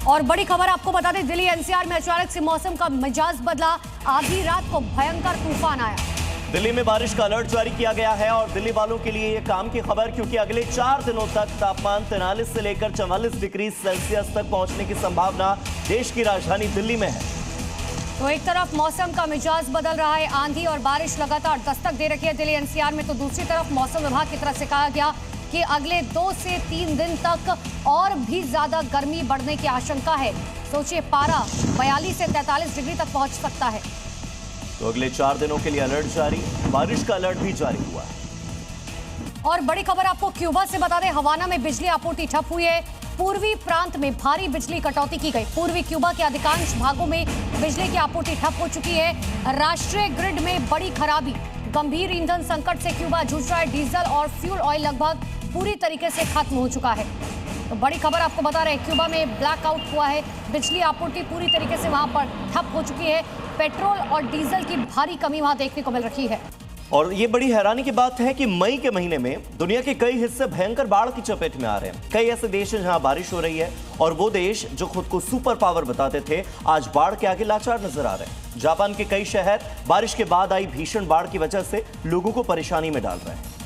और बड़ी खबर आपको बता दें, दिल्ली एनसीआर में अचानक से मौसम का मिजाज बदला। आधी रात को भयंकर तूफान आया। दिल्ली में बारिश का अलर्ट जारी किया गया है और दिल्ली वालों के लिए ये काम की खबर, क्योंकि अगले 4 दिनों तक तापमान 43 से लेकर 44 डिग्री सेल्सियस तक पहुंचने की संभावना देश की राजधानी दिल्ली में है। तो एक तरफ मौसम का मिजाज बदल रहा है, आंधी और बारिश लगातार दस्तक दे रखी है दिल्ली एनसीआर में, तो दूसरी तरफ मौसम विभाग की तरफ से कहा गया कि अगले 2 से 3 दिन तक और भी ज्यादा गर्मी बढ़ने की आशंका है। सोचिए, पारा 42 से 43 डिग्री तक पहुंच सकता है। तो अगले 4 दिनों के लिए अलर्ट जारी, बारिश का अलर्ट भी जारी हुआ है। और बड़ी खबर आपको क्यूबा से बता दें, हवाना में बिजली आपूर्ति ठप हुई है। पूर्वी प्रांत में भारी बिजली कटौती की गई। पूर्वी क्यूबा के अधिकांश भागों में बिजली की आपूर्ति ठप हो चुकी है। राष्ट्रीय ग्रिड में बड़ी खराबी, गंभीर ईंधन संकट से क्यूबा जूझ रहा है। डीजल और फ्यूल ऑयल लगभग पूरी तरीके से खत्म हो चुका है। तो बड़ी खबर आपको बता रहे हैं, क्यूबा में ब्लैकआउट हुआ है, बिजली आपूर्ति पूरी तरीके से वहां पर ठप हो चुकी है। पेट्रोल और डीजल की भारी कमी वहां देखने को मिल रही है। और ये बड़ी हैरानी की बात है कि मई के महीने में दुनिया के कई हिस्से भयंकर बाढ़ की चपेट में आ रहे हैं। कई ऐसे देश हैं जहां बारिश हो रही है और वो देश जो खुद को सुपर पावर बताते थे, आज बाढ़ के आगे लाचार नजर आ रहे हैं। जापान के कई शहर बारिश के बाद आई भीषण बाढ़ की वजह से लोगों को परेशानी में डाल रहे हैं।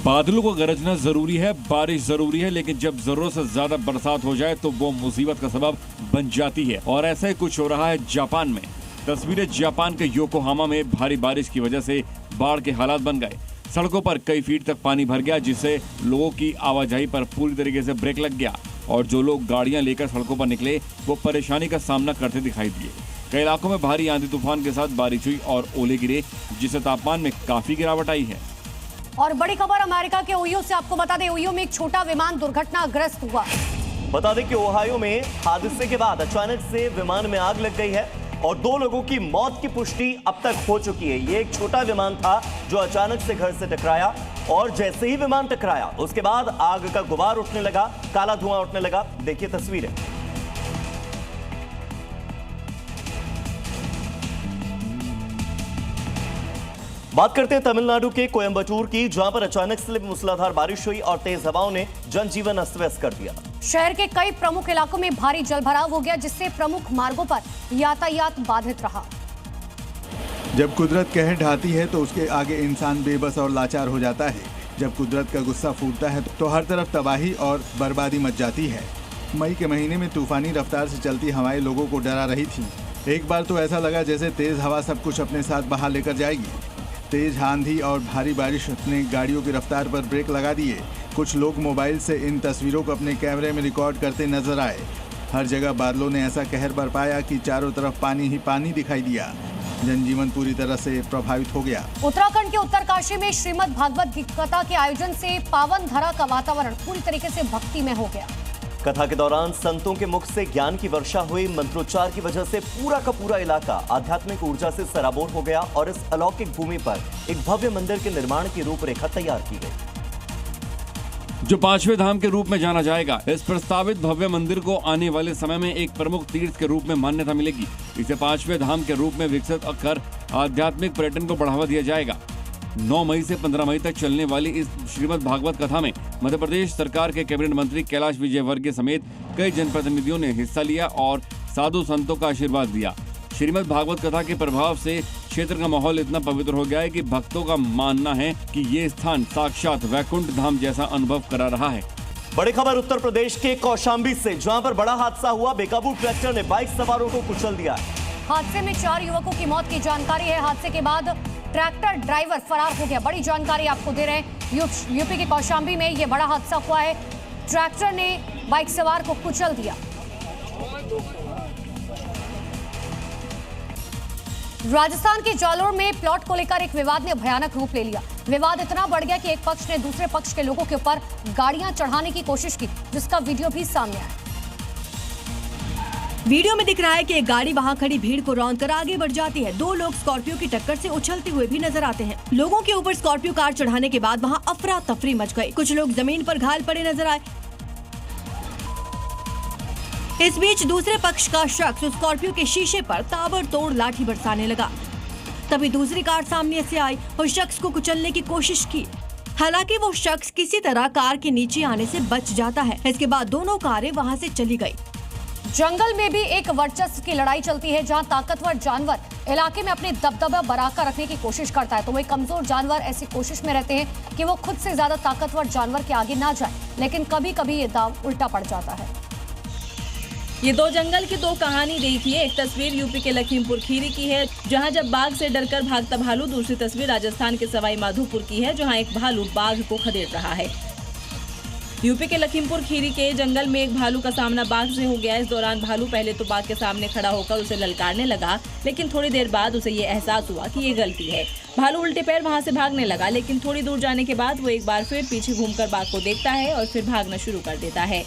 बादलों को गरजना जरूरी है, बारिश जरूरी है, लेकिन जब जरूरत से ज्यादा बरसात हो जाए तो वो मुसीबत का सबब बन जाती है। और ऐसा ही कुछ हो रहा है जापान में। तस्वीरें जापान के योकोहामा में भारी बारिश की वजह से बाढ़ के हालात बन गए। सड़कों पर कई फीट तक पानी भर गया, जिससे लोगों की आवाजाही पर पूरी तरीके से ब्रेक लग गया और जो लोग गाड़ियां लेकर सड़कों पर निकले वो परेशानी का सामना करते दिखाई दिए। कई इलाकों में भारी आंधी तूफान के साथ बारिश हुई और ओले गिरे, जिससे तापमान में काफी गिरावट आई है। और बड़ी खबर अमेरिका के ओहियो से आपको बता दें, ओहियो में एक छोटा विमान दुर्घटनाग्रस्त हुआ। बता दें कि ओहायो में हादसे के बाद अचानक से विमान में आग लग गई है और 2 लोगों की मौत की पुष्टि अब तक हो चुकी है। ये एक छोटा विमान था जो अचानक से घर से टकराया और जैसे ही विमान टकराया उसके बाद आग का गुबार उठने लगा, काला धुआं उठने लगा। देखिए तस्वीरें। बात करते हैं तमिलनाडु के कोयंबटूर की, जहां पर अचानक से मूसलाधार बारिश हुई और तेज हवाओं ने जनजीवन अस्त व्यस्त कर दिया। शहर के कई प्रमुख इलाकों में भारी जलभराव हो गया, जिससे प्रमुख मार्गों पर यातायात बाधित रहा। जब कुदरत कहर ढाती है तो उसके आगे इंसान बेबस और लाचार हो जाता है। जब कुदरत का गुस्सा फूटता है तो हर तरफ तबाही और बर्बादी मच जाती है। मई के महीने में तूफानी रफ्तार से चलती हवाएं लोगों को डरा रही थी। एक बार तो ऐसा लगा जैसे तेज हवा सब कुछ अपने साथ बहा लेकर जाएगी। तेज आंधी और भारी बारिश ने गाड़ियों की रफ्तार पर ब्रेक लगा दिए। कुछ लोग मोबाइल से इन तस्वीरों को अपने कैमरे में रिकॉर्ड करते नजर आए। हर जगह बादलों ने ऐसा कहर बरपाया कि चारों तरफ पानी ही पानी दिखाई दिया। जनजीवन पूरी तरह से प्रभावित हो गया। उत्तराखंड के उत्तरकाशी में श्रीमद् भागवत कथा के आयोजन से पावन धरा का वातावरण पूरी तरीके से भक्ति में हो गया। कथा के दौरान संतों के मुख से ज्ञान की वर्षा हुई। मंत्रोच्चार की वजह से पूरा का पूरा इलाका आध्यात्मिक ऊर्जा से सराबोर हो गया और इस अलौकिक भूमि पर एक भव्य मंदिर के निर्माण की रूपरेखा तैयार की गई, जो 5वें धाम के रूप में जाना जाएगा। इस प्रस्तावित भव्य मंदिर को आने वाले समय में एक प्रमुख तीर्थ के रूप में मान्यता मिलेगी। इसे 5वें धाम के रूप में विकसित कर आध्यात्मिक पर्यटन को बढ़ावा दिया जाएगा। 9 मई से 15 मई तक चलने वाली इस श्रीमद् भागवत कथा में मध्य प्रदेश सरकार के कैबिनेट मंत्री कैलाश विजयवर्गीय समेत कई जनप्रतिनिधियों ने हिस्सा लिया और साधु संतों का आशीर्वाद दिया। श्रीमद् भागवत कथा के प्रभाव से क्षेत्र का माहौल इतना पवित्र हो गया है कि भक्तों का मानना है कि ये स्थान साक्षात वैकुंठ धाम जैसा अनुभव करा रहा है। बड़ी खबर उत्तर प्रदेश के कौशाम्बी से, जहां पर बड़ा हादसा हुआ। बेकाबू ट्रैक्टर ने बाइक सवारों को कुचल दिया। हादसे में 4 युवकों की मौत की जानकारी है। हादसे के बाद ट्रैक्टर ड्राइवर फरार हो गया। बड़ी जानकारी आपको दे रहे हैं, यूपी के कौशाम्बी में ये बड़ा हादसा हुआ है। ट्रैक्टर ने बाइक सवार को कुचल दिया। राजस्थान के जालोर में प्लॉट को लेकर एक विवाद ने भयानक रूप ले लिया। विवाद इतना बढ़ गया कि एक पक्ष ने दूसरे पक्ष के लोगों के ऊपर गाड़ियां चढ़ाने की कोशिश की, जिसका वीडियो भी सामने आया। वीडियो में दिख रहा है कि एक गाड़ी वहां खड़ी भीड़ को रौंदकर आगे बढ़ जाती है। 2 लोग स्कॉर्पियो की टक्कर से उछलते हुए भी नजर आते हैं। लोगों के ऊपर स्कॉर्पियो कार चढ़ाने के बाद वहां अफरा तफरी मच गई। कुछ लोग जमीन पर घायल पड़े नजर आए। इस बीच दूसरे पक्ष का शख्स उस स्कॉर्पियो के शीशे पर ताबड़तोड़ लाठी बरसाने लगा। तभी दूसरी कार सामने से आई और शख्स को कुचलने की कोशिश की। हालांकि वो शख्स किसी तरह कार के नीचे आने से बच जाता है। इसके बाद दोनों कारें वहां से चली गई। जंगल में भी एक वर्चस्व की लड़ाई चलती है, जहां ताकतवर जानवर इलाके में अपने दबदबा बरकरार रखने की कोशिश करता है, तो वही कमजोर जानवर ऐसी कोशिश में रहते हैं कि वो खुद से ज्यादा ताकतवर जानवर के आगे ना जाए। लेकिन कभी कभी ये दांव उल्टा पड़ जाता है। ये दो जंगल की दो कहानी देखिए। एक तस्वीर यूपी के लखीमपुर खीरी की है, जहां जब बाघ से डरकर भागता भालू। दूसरी तस्वीर राजस्थान के सवाई माधोपुर की है, जहां एक भालू बाघ को खदेड़ रहा है। यूपी के लखीमपुर खीरी के जंगल में एक भालू का सामना बाघ से हो गया। इस दौरान भालू पहले तो बाघ के सामने खड़ा होकर उसे ललकारने लगा, लेकिन थोड़ी देर बाद उसे ये एहसास हुआ कि ये गलती है। भालू उल्टे पैर वहां से भागने लगा, लेकिन थोड़ी दूर जाने के बाद वो एक बार फिर पीछे घूमकर बाघ को देखता है और फिर भागना शुरू कर देता है।